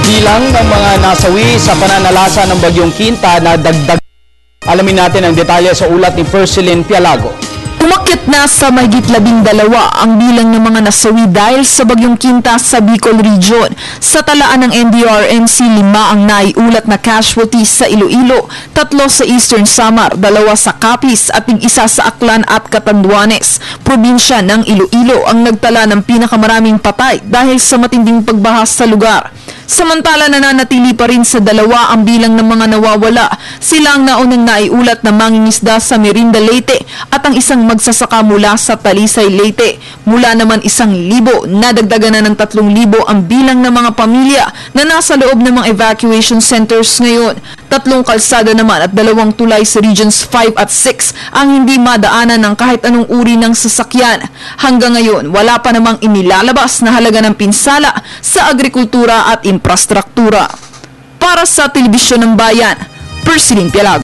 Bilang ng mga nasawi sa pananalasa ng Bagyong Quinta na dagdag. Alamin natin ang detalye sa ulat ni Persilin Pialago. Umakyat na sa mahigit 12 ang bilang ng mga nasawi dahil sa Bagyong Quinta sa Bicol Region. Sa talaan ng NDRMC, 5 ang naiulat na casualties sa Iloilo, 3 sa Eastern Samar, 2 sa Capiz at 1 sa Aklan at Catanduanes. Probinsya ng Iloilo ang nagtala ng pinakamaraming patay dahil sa matinding pagbaha sa lugar. Samantala, nananatili pa rin sa 2 ang bilang ng mga nawawala. Sila ang naunang naiulat na mangingisda sa Merinda, Leyte at ang isang magsasaka mula sa Talisay, Leyte. Mula naman 1,000, nadagdagan na ng 3,000 ang bilang ng mga pamilya na nasa loob ng mga evacuation centers ngayon. 3 kalsada naman at 2 tulay sa Regions 5 at 6 ang hindi madaanan ng kahit anong uri ng sasakyan. Hanggang ngayon, wala pa namang inilalabas na halaga ng pinsala sa agrikultura at infrastruktura. Para sa Telebisyon ng Bayan, Persilin Pialago.